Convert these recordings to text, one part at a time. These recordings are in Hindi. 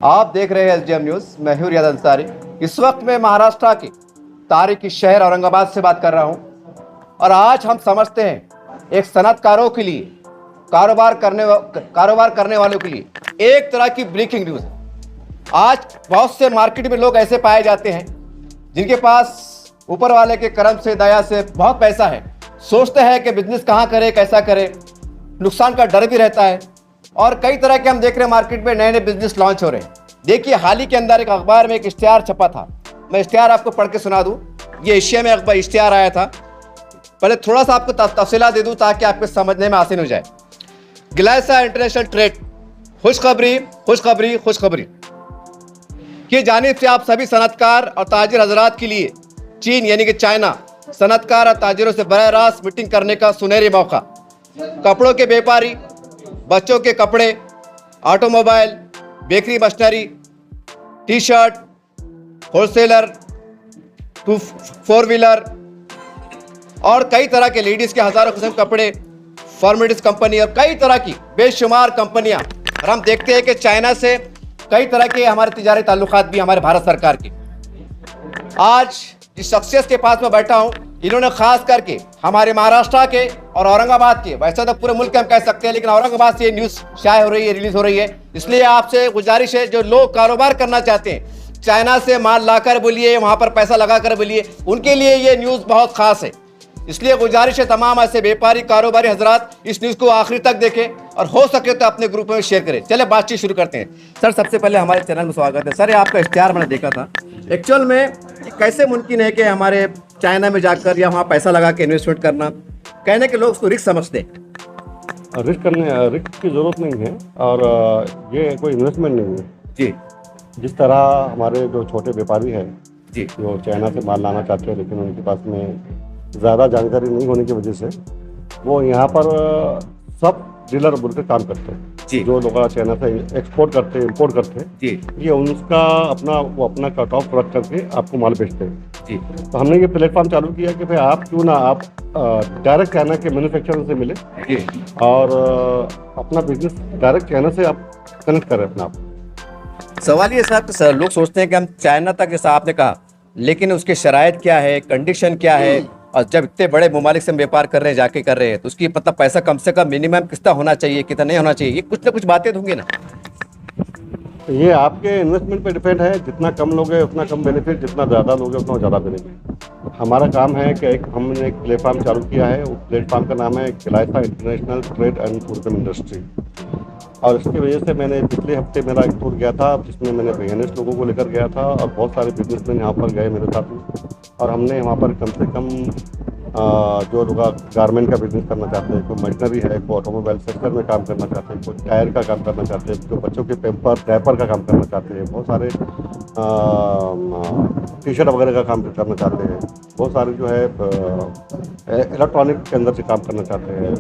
आप देख रहे हैं एसडीएम न्यूज। मैं हूं रियाद अंसारी। इस वक्त मैं महाराष्ट्र के तारीखी शहर औरंगाबाद से बात कर रहा हूं और आज हम समझते हैं एक सनतकारों के लिए, कारोबार करने वालों के लिए एक तरह की ब्रेकिंग न्यूज है। आज बहुत से मार्केट में लोग ऐसे पाए जाते हैं जिनके पास ऊपर वाले के करम से, दया से बहुत पैसा है। सोचते हैं कि बिजनेस कहाँ करे, कैसा करे, नुकसान का डर भी रहता है और कई तरह के हम देख रहे हैं मार्केट में नए नए बिजनेस लॉन्च हो रहे हैं। देखिए, हाल ही के अंदर एक अखबार में एक इश्तिहार छपा था। मैं इश्तिहार आपको पढ़ के सुना दूं। ये एशिया में अखबार इश्तिहार आया था। पहले थोड़ा सा आपको तफसीला दे दूं ताकि आपको समझने में आसान हो जाए। गिलासा इंटरनेशनल ट्रेड, खुशखबरी खुशखबरी खुशखबरी की जानिब से आप सभी सनतकार और ताजिर हजरात के लिए चीन यानी कि चाइना सनतकार और ताजिरों से बराह रास्त मीटिंग करने का सुनहरी मौका। कपड़ों के व्यापारी, बच्चों के कपड़े, automobile, bakery, machinery, T shirt, wholesaler, 4 wheeler और कई तरह के लेडीज़ के हज़ारों किस्म के कपड़े, फॉर्मेटिस कंपनी और कई तरह की बेशुमार कंपनियां। और हम देखते हैं कि चाइना से कई तरह के हमारे तिजारी ताल्लुकात भी हमारे भारत सरकार के। आज जिस शख्सियत के पास मैं बैठा हूं, इन्होंने खास करके हमारे महाराष्ट्र के और औरंगाबाद के, वैसे तो पूरे मुल्क हम कह सकते हैं, लेकिन औरंगाबाद से ये न्यूज़ शाये हो रही है, रिलीज हो रही है। इसलिए आपसे गुजारिश है, जो लोग कारोबार करना चाहते हैं, चाइना से माल लाकर बोलिए, वहाँ पर पैसा लगाकर बोलिए, उनके लिए ये न्यूज़ बहुत खास है। इसलिए गुजारिश है तमाम ऐसे व्यापारी, कारोबारी हजरात इस न्यूज़ को आखिर तक देखें और हो सके तो अपने ग्रुप में शेयर करें। चले बातचीत शुरू करते हैं। सर, सबसे पहले हमारे चैनल में स्वागत है। सर, ये आपका इश्तिहार मैंने देखा था। एक्चुअल में कैसे मुमकिन है कि हमारे चाइना में जाकर या वहाँ पैसा लगा के इन्वेस्टमेंट करना, कहने के लोग उसको रिस्क समझते हैं। रिस्क की ज़रूरत नहीं है और ये कोई इन्वेस्टमेंट नहीं है जी। जिस तरह हमारे जो छोटे व्यापारी हैं जी, जो चाइना से माल लाना चाहते हैं, लेकिन उनके पास में ज़्यादा जानकारी नहीं होने की वजह से वो यहाँ पर सब डीलर बोल के काम करते हैं जी। जो लोग चाइना से एक्सपोर्ट करते हैं, इम्पोर्ट करते हैं जी, ये उनका अपना कट ऑफ रख करके आपको माल बेचते हैं जी। तो हमने ये प्लेटफॉर्म चालू किया कि भाई आप क्यों ना आप डायरेक्ट चाइना के मैन्युफैक्चरर से मिले जी और अपना बिजनेस डायरेक्ट चाइना से आप कनेक्ट करें अपना आप। सवाल ये साहब, सर लोग सोचते हैं कि हम चाइना तक, जैसा आपने कहा, लेकिन उसके शराइत क्या है, कंडीशन क्या है, और जब इतने बड़े ममालिक से हम व्यापार कर रहे हैं, जाके कर रहे हैं, तो उसकी मतलब पैसा कम से कम मिनिमम कितना होना चाहिए, कितना नहीं होना चाहिए, ये कुछ ना कुछ बातें होंगी ना। ये आपके इन्वेस्टमेंट पे डिपेंड है। जितना कम लोगे उतना कम बेनिफिट, जितना ज़्यादा लोगे उतना ज़्यादा बेनिफिट। हमारा काम है कि हमने एक प्लेटफॉर्म चालू किया है। उस प्लेटफॉर्म का नाम है गिलासा international trade and tourism industry और इसकी वजह से मैंने पिछले हफ्ते मेरा एक टूर गया था जिसमें मैंने बिजनेस लोगों को लेकर गया था और बहुत सारे बिजनेसमैन यहाँ पर गए मेरे साथ में और हमने वहाँ पर कम से कम जो लोग गारमेंट का बिजनेस करना चाहते हैं, कोई मशीनरी है, कोई ऑटोमोबाइल सेक्टर में काम करना चाहते हैं, कोई टायर का काम करना चाहते हैं, जो बच्चों के पेपर डायपर का काम करना चाहते हैं, बहुत सारे टी शर्ट वगैरह का काम करना चाहते हैं, बहुत सारे जो है इलेक्ट्रॉनिक के अंदर से काम करना चाहते हैं,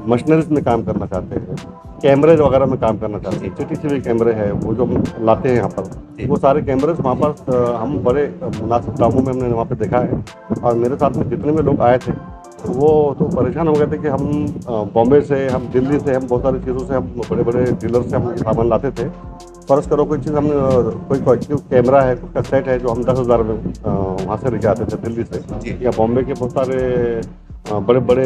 मशीनरीज में काम करना चाहते हैं, कैमरे वगैरह में काम करना चाहते हैं। CCTV कैमरे हैं वो जो लाते हैं यहाँ पर, वो सारे कैमरे वहाँ पर हम बड़े मुनासिब दामों में हमने वहाँ पे देखा है और मेरे साथ में जितने भी लोग आए थे वो तो परेशान हो गए थे कि हम बॉम्बे से, हम दिल्ली से, हम बहुत सारी चीज़ों से, हम बड़े बड़े डीलर से हम सामान लाते थे। फर्ज करो कोई चीज़ हमने कोई कैमरा है, उसका सेट है जो हम 10,000 में वहाँ से लेके आते थे दिल्ली से, या बॉम्बे के बहुत सारे बड़े बड़े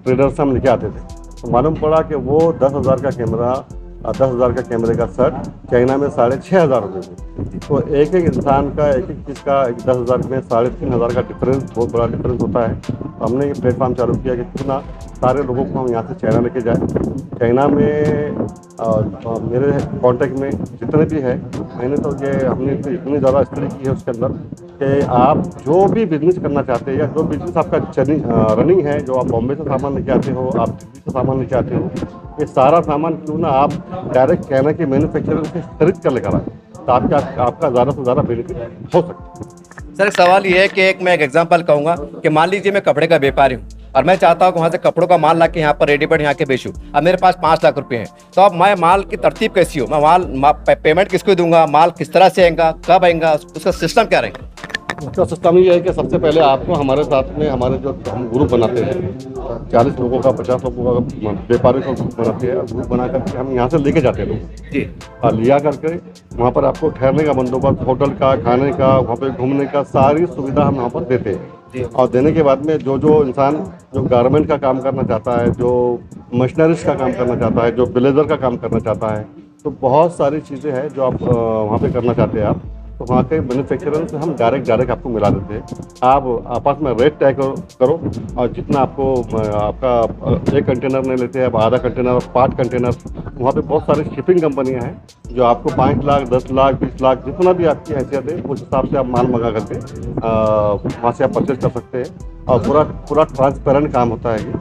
ट्रेडर से हम लेके आते थे। तो मालूम पड़ा कि वो 10,000 का कैमरा, 10,000 का कैमरे का सेट चाइना में 6,500 रुपये में। तो एक एक इंसान का, एक एक चीज़ का 10,000 में 3,500 का डिफरेंस, बहुत बड़ा डिफरेंस होता है। तो हमने ये प्लेटफॉर्म चालू किया कि क्यों ना सारे लोगों को हम यहाँ से चाइना लेके जाए। चाइना में मेरे कांटेक्ट में जितने भी है, मैंने तो ये हमने इतनी ज़्यादा स्टडी की है उसके अंदर कि आप जो भी बिजनेस करना चाहते हैं या जो बिजनेस आपका रनिंग है, जो आप बॉम्बे से सामान लेके आते हो, आप दिल्ली से सामान लेके आते हो, ये सारा सामान क्यों ना आप डायरेक्ट चाइना के मैन्युफैक्चरर से खरीद कर लेकर आए तो आपका ज़्यादा से ज़्यादा बेनिफिट हो सकता है। सर, एक सवाल ये है कि मैं एक एग्जांपल कहूँगा कि मान लीजिए मैं कपड़े का व्यापारी हूँ और मैं चाहता हूँ कि वहाँ से कपड़ों का माल ला के यहाँ पर रेडीमेड यहाँ के बेचूँ। अब मेरे पास 5 लाख रुपए हैं, तो अब मैं माल की तरतीब कैसी हो, मैं पेमेंट किसको दूंगा, माल किस तरह से आएगा, कब आएगा, उसका सिस्टम क्या रहेगा? उसका सिस्टम ये है कि सबसे पहले आपको हमारे साथ में हमारे जो हम ग्रुप बनाते हैं 40 लोगों का 50 लोगों का व्यापारी का ग्रुप बनाते हैं, ग्रुप बना करके हम यहाँ से लेके जाते हैं लोग जी और लिया करके वहाँ पर आपको ठहरने का बंदोबस्त, होटल का, खाने का, वहाँ पे घूमने का सारी सुविधा हम यहाँ पर देते हैं। और देने के बाद में जो जो इंसान जो गारमेंट का काम करना चाहता है, जो मशीनरीज का काम करना चाहता है, जो ब्लेजर का काम करना चाहता है, तो बहुत सारी चीज़ें हैं जो आप वहाँ पे करना चाहते हैं आप, तो वहाँ के मैन्युफैक्चरर से हम डायरेक्ट आपको मिला देते हैं। आप आपस में रेट तय करो और जितना आपको आपका एक कंटेनर नहीं लेते हैं, अब आधा कंटेनर, 5 कंटेनर, वहाँ पे बहुत सारी शिपिंग कंपनियाँ हैं जो आपको 5 लाख, 10 लाख, 20 लाख, जितना भी आपकी हैसियत है उस हिसाब से आप माल मंगा करके वहाँ से आप परचेज कर सकते हैं। और पूरा ट्रांसपेरेंट काम होता है ये।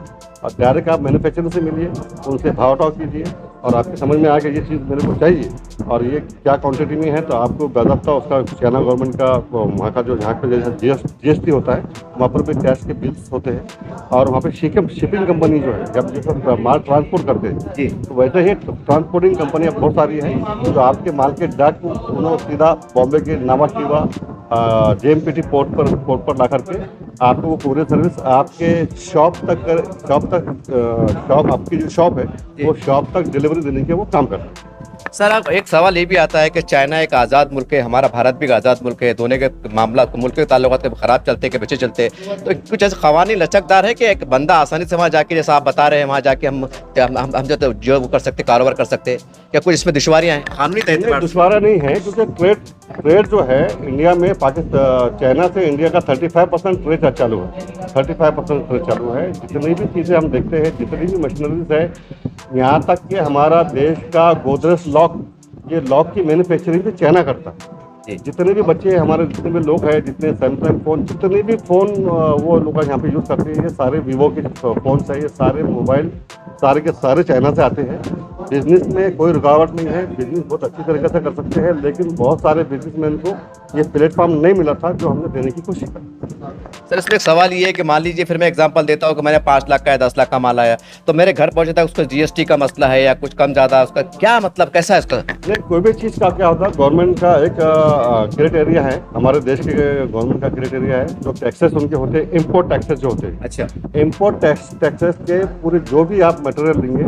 और डायरेक्ट आप मैन्युफैक्चरर से मिलिए, उनसे भाव टाव कीजिए और आपकी समझ में आ गया ये चीज़ मेरे को चाहिए और ये क्या क्वांटिटी में है, तो आपको बाज़ाब्ता उसका चाइना गवर्नमेंट का वहाँ का जो यहाँ पे जैसे GST होता है वहाँ पर भी टैक्स के बिल्स होते हैं। और वहाँ पे शिपिंग कंपनी जो है जब जैसे माल ट्रांसपोर्ट करते हैं जी, तो वैसे ही ट्रांसपोर्टिंग कंपनियाँ बहुत सारी हैं जो आपके माल के डक उन्होंने सीधा बॉम्बे के नामाशीवा JMPT पोर्ट पर ला करके आपको वो पूरे सर्विस आपके शॉप आपकी जो शॉप है वो शॉप तक डिलीवरी देने के वो काम करते हैं। सर, अब एक सवाल ये भी आता है कि चाइना एक आज़ाद मुल्क है, हमारा भारत भी एक आज़ाद मुल्क है, दोनों के मामला मुल्क के ताल्लुकात के ख़राब चलते हैं कि बच्चे चलते हैं, तो कुछ ऐसे क़वानीन लचकदार है कि एक बंदा आसानी से वहाँ जाके, जैसा आप बता रहे हैं, वहाँ जाके हम जो कर सकते, कारोबार कर सकते, क्या कुछ इसमें दुश्वारियाँ हैं? कानूनी तहत दुश्वारियाँ नहीं है क्योंकि ट्रेड जो है इंडिया में चाइना से इंडिया का 35% ट्रेड चालू है, 35% ट्रेड चालू है। जितनी भी चीज़ें हम देखते हैं, जितनी भी मशीनरीज है, यहाँ तक कि हमारा देश का गोदरेज लॉक, ये लॉक की मैन्युफैक्चरिंग भी चाइना करता है। जितने भी बच्चे हमारे, जितने भी लोग हैं, जितने सैमसंग फ़ोन, जितने भी फ़ोन वो लोग यहाँ पे यूज़ करते हैं, ये सारे वीवो के फ़ोन है, ये सारे मोबाइल सारे के सारे चाइना से आते हैं। बिजनेस में कोई रुकावट नहीं है, बिजनेस बहुत अच्छी तरीके से कर सकते हैं, लेकिन बहुत सारे बिजनेसमैन को ये प्लेटफॉर्म नहीं मिला था जो हमने देने की कोशिश की। सर, इसमें एक सवाल ये है कि मान लीजिए, फिर मैं एग्जांपल देता हूँ कि मैंने 5 लाख का या 10 लाख का माल आया, तो मेरे घर पहुँचे तक उसका GST का मसला है या कुछ कम ज़्यादा, उसका क्या मतलब, कैसा है उसका? नहीं, कोई भी चीज़ का क्या होता है, गवर्नमेंट का एक क्राइटेरिया है, हमारे देश के गवर्नमेंट का क्राइटेरिया है, जो टैक्सेस उनके होते हैं, इम्पोर्ट टैक्सेस जो होते हैं। अच्छा, इम्पोर्ट टैक्सेस के पूरे जो भी आप मटेरियल लेंगे,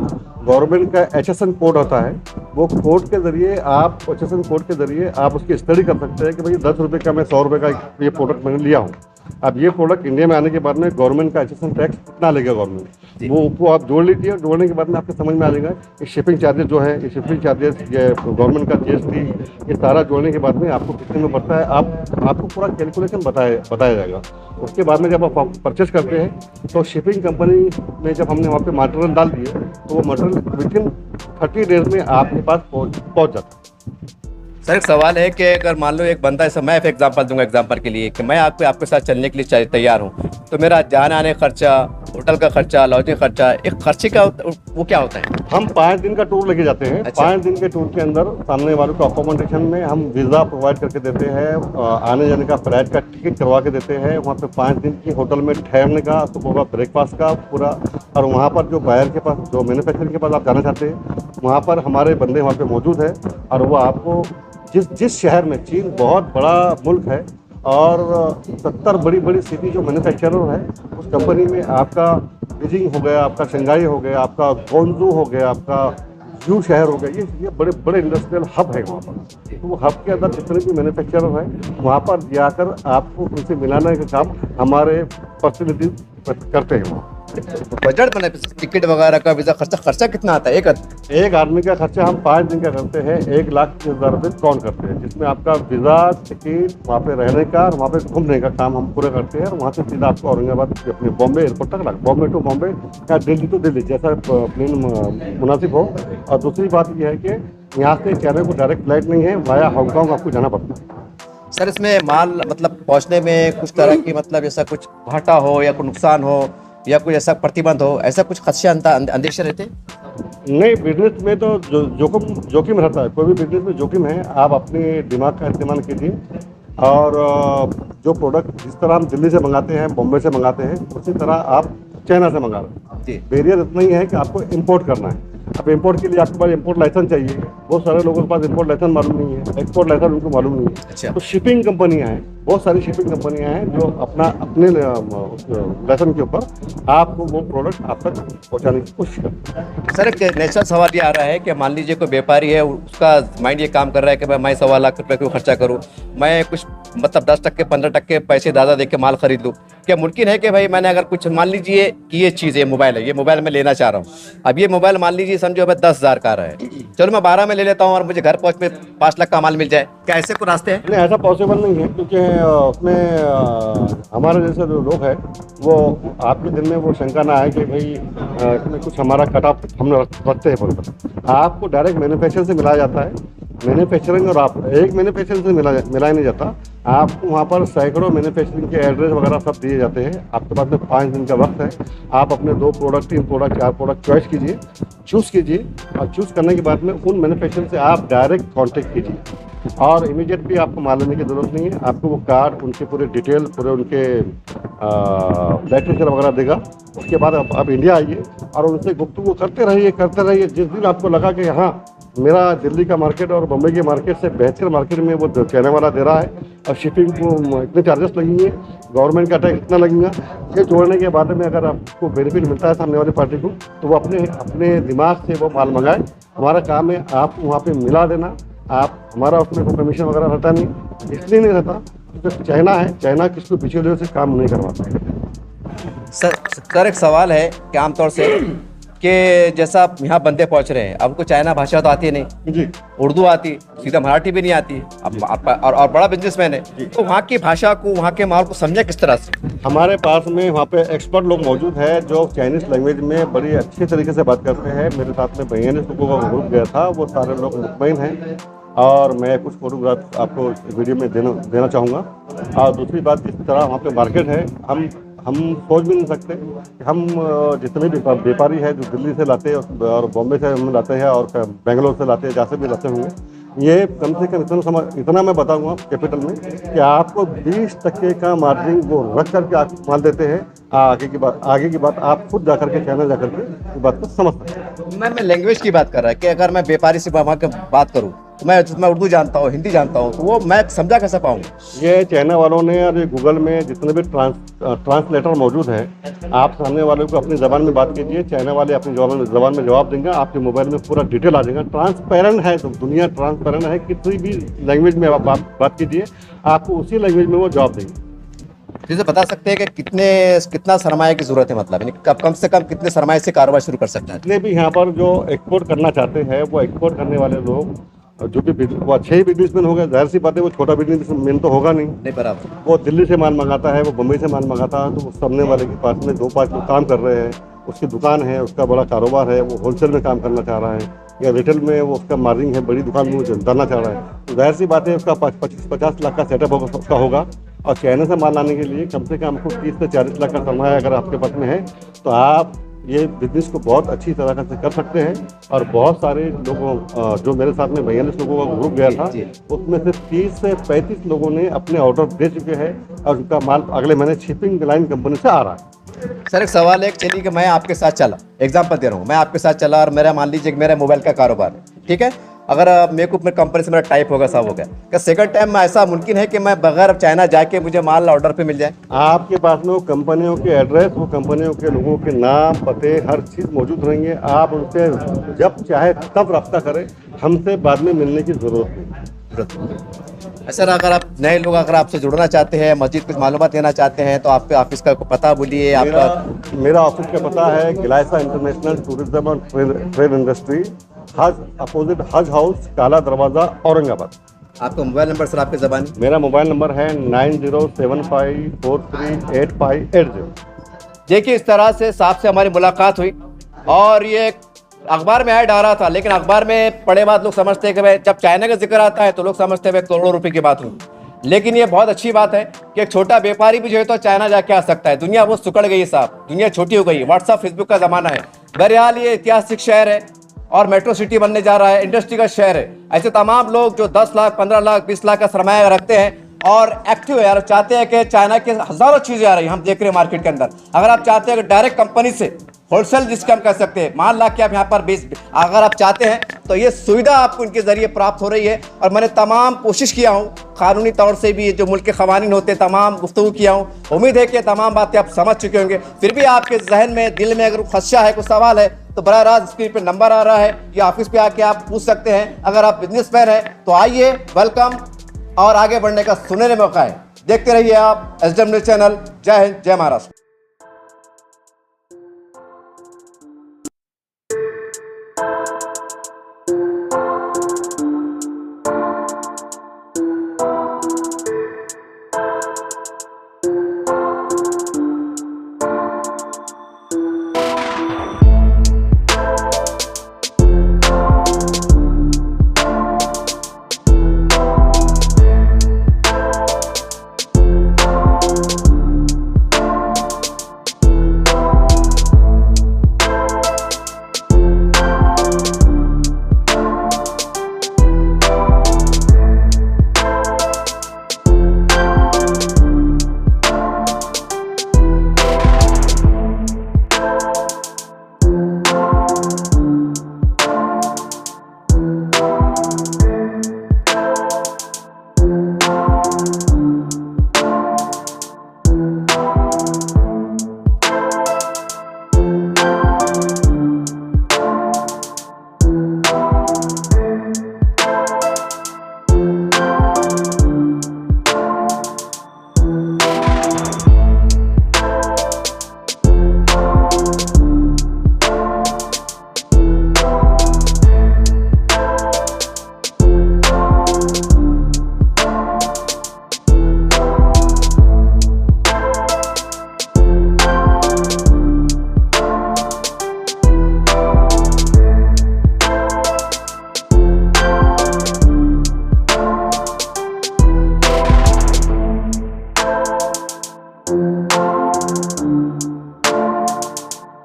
गवर्नमेंट का HSN कोड होता है, वो कोड के जरिए आप HSN कोड के जरिए आप उसकी स्टडी कर सकते हैं कि भाई 10 रुपये का मैं 100 रुपये का ये प्रोडक्ट मैंने लिया हूँ। अब ये प्रोडक्ट इंडिया में आने के बाद में गवर्नमेंट का HSN टैक्स कितना लेगा गवर्नमेंट, वो आप जोड़ लीजिए। जोड़ने के बाद में आपको समझ में आ जाएगा ये शिपिंग चार्जेस जो है, ये शिपिंग चार्जेस, ये गवर्नमेंट का GST, ये सारा जोड़ने के बाद में आपको कितने में पड़ता है, आपको पूरा कैलकुलेशन बताया जाएगा। उसके बाद में जब आप परचेस करते हैं तो शिपिंग कंपनी में जब हमने वहाँ पे मटेरियल डाल दिए तो वो मटेरियल विदिन 30 डेज में आपके पास पहुँच जाता है। सर, एक सवाल है कि अगर मान लो एक बंदा, ऐसा मैं एग्जांपल दूंगा एग्जांपल के लिए, कि मैं आपके साथ चलने के लिए तैयार हूँ, तो मेरा जाने आने खर्चा, होटल का खर्चा, लॉजिंग खर्चा, एक खर्चे का वो क्या होता है? हम 5 दिन का टूर लेके जाते हैं। अच्छा। 5 दिन के टूर के अंदर सामने वालों को अकोमोडेशन में हम वीज़ा प्रोवाइड करके देते हैं, आने जाने का फ्लाइट का टिकट करवा के देते हैं, वहाँ पे 5 दिन की होटल में ठहरने का, सुबह का ब्रेकफास्ट का पूरा, और वहाँ पर जो बायर के पास, जो मैन्युफैक्चरिंग के पास आप जाना चाहते हैं, वहाँ पर हमारे बंदे वहाँ पे मौजूद है और वो आपको जिस शहर में, चीन बहुत बड़ा मुल्क है और 70 बड़ी सिटी जो मैन्युफैक्चरर है, उस कंपनी में आपका बीजिंग हो गया, आपका शंघाई हो गया, आपका ग्वांगझू हो गया, आपका जू शहर हो गया, ये बड़े इंडस्ट्रियल हब है वहाँ पर। तो वो हब के अंदर जितने भी मैन्युफैक्चरर हैं वहाँ पर जाकर आपको उनसे मिलाने का काम हमारे प्रतिनिधि करते हैं वहाँ। बजट बने, टिकट वगैरह का, वीज़ा खर्चा कितना आता है एक आदमी का खर्चा हम 5 दिन का करते हैं, 1,30,000 रुपये काउंट करते हैं, जिसमें आपका वीज़ा, टिकट, वहाँ पे रहने का और वहाँ पे घूमने का काम हम पूरा करते हैं। और वहाँ से सीधा आपको औरंगाबाद अपने बॉम्बे एयरपोर्ट तक बॉम्बे टू बॉम्बे या दिल्ली टू दिल्ली, जैसा प्लेन मुनासिब हो। और दूसरी बात यह है कि यहाँ से चाइना को डायरेक्ट फ्लाइट नहीं है, वाया हांगकॉन्ग आपको जाना पड़ता है। सर, इसमें माल मतलब पहुँचने में कुछ तरह की, मतलब जैसा कुछ घाटा हो या कोई नुकसान हो या कोई ऐसा प्रतिबंध हो, ऐसा कुछ खदशे अंदेशे रहते? नहीं, बिजनेस में तो जोखिम रहता है, कोई भी बिजनेस में जोखिम है। आप अपने दिमाग का इस्तेमाल कीजिए और जो प्रोडक्ट जिस तरह हम दिल्ली से मंगाते हैं, बॉम्बे से मंगाते हैं, उसी तरह आप चाइना से मंगा रहे हैं। बैरियर इतना ही है कि आपको इंपोर्ट करना है। अब इंपोर्ट के लिए आपके पास इंपोर्ट लाइसेंस चाहिए, बहुत सारे लोगों के पास इंपोर्ट लाइसेंस मालूम नहीं है, एक्सपोर्ट लाइसेंस उनको मालूम नहीं है। अच्छा। तो शिपिंग कंपनियां हैं, बहुत सारी शिपिंग कंपनियां हैं जो अपने लेसन के ऊपर आपको वो प्रोडक्ट आप तक पहुंचाने की कोशिश करते हैं। सर एक नेचुरल सवाल ये आ रहा है कि मान लीजिए कोई व्यापारी है, उसका माइंड ये काम कर रहा है कि भाई मैं 1.25 लाख रुपए क्यों खर्चा करूं, मैं कुछ मतलब 10% 15% पैसे ज़्यादा दे के माल खरीद लूँ। क्या मुमकिन है कि भाई मैंने अगर कुछ मान लीजिए कि ये चीज़ है, मोबाइल है, ये मोबाइल मैं लेना चाह रहा हूँ, अब ये मोबाइल मान लीजिए समझो भाई 10,000 का रहा है, चलो मैं 12 में ले लेता हूँ और मुझे घर पहुँच में 5 लाख का माल मिल जाए, क्या ऐसे कोई रास्ते हैं? नहीं, ऐसा पॉसिबल नहीं है, क्योंकि उसमें हमारे जैसे जो लोग हैं वो आपके दिल में वो शंका ना है कि भाई इसमें कुछ हमारा कट ऑफ हम रखते हैं बोलकर। आपको डायरेक्ट मैन्युफैक्चर से मिलाया जाता है, मैन्युफैक्चरिंग और आप एक मैन्युफैक्चरिंग से मिलाया नहीं जाता। आपको वहाँ पर सैकड़ों मैन्युफैक्चरिंग के एड्रेस वगैरह सब दिए जाते हैं। आपके पास में 5 दिन का वक्त है, आप अपने 2 प्रोडक्ट 3 प्रोडक्ट 4 प्रोडक्ट चॉइस कीजिए, चूज़ कीजिए, और चूज़ करने के बाद में उन मैन्युफैक्चर से आप डायरेक्ट कॉन्टेक्ट कीजिए और इमीडिएट भी आपको माल लेने की ज़रूरत नहीं है। आपको वो कार्ड, उनके पूरे डिटेल, पूरे उनके ब्लड प्रेशर वगैरह देगा। उसके बाद आप इंडिया आइए और उनसे गुफ्तगू करते रहिए। जिस दिन आपको लगा कि हाँ मेरा दिल्ली का मार्केट और बम्बई के मार्केट से बेहतर मार्केट में वो चाइना वाला दे रहा है और शिपिंग को इतने चार्जेस लगेंगे, गवर्नमेंट का टैक्स इतना लगेगा, ये जोड़ने के बाद में अगर आपको बेनिफिट मिलता है सामने वाली पार्टी को, तो वो अपने दिमाग से वो माल मंगाए। हमारा काम है आपको वहाँ पे मिला देना। आप हमारा उसमें कोई कमीशन वगैरह रहता नहीं, इसलिए नहीं रहता क्योंकि चाइना है, चाइना किसको पीछे वजह से काम नहीं करवाता। सर एक सवाल है कि आमतौर से कि जैसा आप यहाँ बंदे पहुँच रहे हैं, अब उनको चाइना भाषा तो आती नहीं जी, उर्दू आती, सीधा मराठी भी नहीं आती, और बड़ा बिजनेसमैन है, तो वहाँ की भाषा को, वहाँ के माहौल को समझे किस तरह से? हमारे पास में वहाँ पे एक्सपर्ट लोग मौजूद हैं जो चाइनीज़ लैंग्वेज में बड़ी अच्छी तरीके से बात करते हैं। मेरे साथ में 42 लोगों का ग्रुप गया था, वो सारे लोग मुतमईन हैं और मैं कुछ फोटोग्राफ आपको वीडियो में देना चाहूँगा। और दूसरी बात, जिस तरह वहाँ पे मार्केट है, हम सोच भी नहीं सकते कि हम जितने भी व्यापारी हैं जो दिल्ली से लाते हैं और बॉम्बे से हम लाते हैं और बेंगलोर से लाते हैं, जहाँ से भी लाते होंगे, ये कम से कम इतना मैं बताऊंगा कैपिटल में कि आपको 20% का मार्जिन वो रख करके आप माल देते हैं। आगे की बात आप खुद जाकर के चाइना जाकर के इस बात को समझ सकते हैं। मैं लैंग्वेज की बात कर रहा है कि अगर मैं व्यापारी से वहाँ की बात करूँ तो मैं उर्दू जानता हूँ, हिंदी जानता हूँ, तो वो मैं समझा कैसे पाऊँगा? ये चाइना वालों ने और ये गूगल में जितने भी ट्रांसलेटर मौजूद हैं, आप सामने वाले को अपनी ज़बान में बात कीजिए, चाइना वाले अपनी ज़बान में जवाब देंगे, आपके मोबाइल में पूरा डिटेल आ जाएगा। ट्रांसपेरेंट है, तो दुनिया ट्रांसपेरेंट है, किसी भी लैंग्वेज में आप बात कीजिए, आपको उसी लैंग्वेज में वो जवाब देंगे। जैसे बता सकते हैं कि कितना सरमाया की जरूरत है, मतलब यानी कम से कम कितने सरमाए से कारोबार शुरू कर सकते हैं? जितने भी यहाँ पर जो एक्सपोर्ट करना चाहते हैं, वो एक्सपोर्ट करने वाले लोग जो भी वो अच्छे ही बिजनेसमैन हो गए, जाहिर सी बात है वो छोटा बिजनेसमैन तो होगा नहीं बराबर। वो दिल्ली से माल मंगाता है, वो बम्बई से माल मंगाता है, तो उस सामने वाले के पास में 2-5 लोग काम कर रहे हैं, उसकी दुकान है, उसका बड़ा कारोबार है, वो होलसेल में काम करना चाह रहा है या रिटेल में वो उसका मार्जिन है, बड़ी दुकान में वो डालना चाह रहा है, तो जाहिर सी बात है उसका 50 लाख का सेटअप उसका होगा। और चाइना से माल लाने के लिए कम से कम आपको 30 से 40 लाख का सरमाया अगर आपके पास में है, तो आप ये बिजनेस को बहुत अच्छी तरह से कर सकते हैं। और बहुत सारे लोगों जो मेरे साथ में 42 लोगों का ग्रुप गया था, उसमें से 30 से 35 लोगों ने अपने ऑर्डर दे चुके हैं और उनका माल अगले महीने शिपिंग लाइन कंपनी से आ रहा है। सर एक सवाल है, चलिए कि मैं आपके साथ चला, एग्जांपल दे रहा हूँ, मैं आपके साथ चला और मेरा मान लीजिए कि मेरा मोबाइल का कारोबार है, ठीक है, अगर मेरे को अपने कंपनी से मेरा टाइप होगा, सब हो गया, क्या सेकंड टाइम में ऐसा मुमकिन है कि मैं बगैर चाइना जाके मुझे माल ऑर्डर पे मिल जाए? आपके पास में वो कंपनियों के एड्रेस, वो कंपनियों के लोगों के नाम, पते, हर चीज़ मौजूद रहेंगे। आप उनसे जब चाहे तब रब्ता करें, हमसे बाद में मिलने की ज़रूरत नहीं। सर अगर आप नए लोग अगर आपसे जुड़ना चाहते हैं, मस्जिद कुछ मालूमात लेना चाहते हैं, तो आपके ऑफिस का पता बोलिए। आपका मेरा ऑफिस का पता है गिलासा इंटरनेशनल टूरिज्म और ट्रेड इंडस्ट्री, हज अपोजिट हज हाउस, काला दरवाज़ा, औरंगाबाद। आपका मोबाइल नंबर सर आपके ज़बानी? मेरा मोबाइल नंबर है 9075438580। देखिए इस तरह से साहब से हमारी मुलाकात हुई और ये अखबार में ऐड आ रहा था, लेकिन अखबार में पढ़े बाद लोग समझते हैं कि भाई जब चाइना का जिक्र आता है तो लोग समझते हैं भाई करोड़ों रुपए की बात हुई। लेकिन ये बहुत अच्छी बात है कि एक छोटा व्यापारी भी जो है तो चाइना जाके आ सकता है। दुनिया बहुत सुकड़ गई है साहब, दुनिया छोटी हो गई है, व्हाट्सअप फेसबुक का ज़माना है। बहरहाल ये ऐतिहासिक शहर है और मेट्रो सिटी बनने जा रहा है, इंडस्ट्री का शहर है। ऐसे तमाम लोग जो 10 लाख 15 लाख 20 लाख का सरमाया रखते हैं और एक्टिव है यार, चाहते हैं कि चाइना के हज़ारों चीज़ें आ रही हैं, हम देख रहे हैं मार्केट के अंदर। अगर आप चाहते हैं कि डायरेक्ट कंपनी से होलसेल जिसका हम कह सकते हैं, मान ला कि आप यहाँ पर अगर आप चाहते हैं तो ये सुविधा आपको इनके जरिए प्राप्त हो रही है। और मैंने तमाम कोशिश किया हूँ कानूनी तौर से भी, जो मुल्क के कवानीन होते हैं तमाम गुफ्तगू किया हूँ। उम्मीद है कि तमाम बातें आप समझ चुके होंगे। फिर भी आपके जहन में, दिल में अगर खदशा है, कोई सवाल है, तो बराह रास्त स्क्रीन पर नंबर आ रहा है या ऑफिस पे आके आप पूछ सकते हैं। अगर आप बिजनेसमैन हैं तो आइए, वेलकम, और आगे बढ़ने का सुनहरे मौका है। देखते रहिए आप एसडीएम न्यूज़ चैनल। जय हिंद, जय महाराष्ट्र।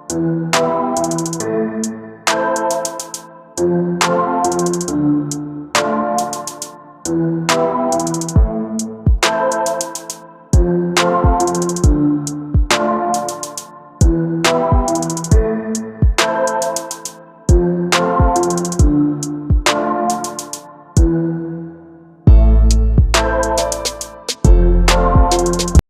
Thank you.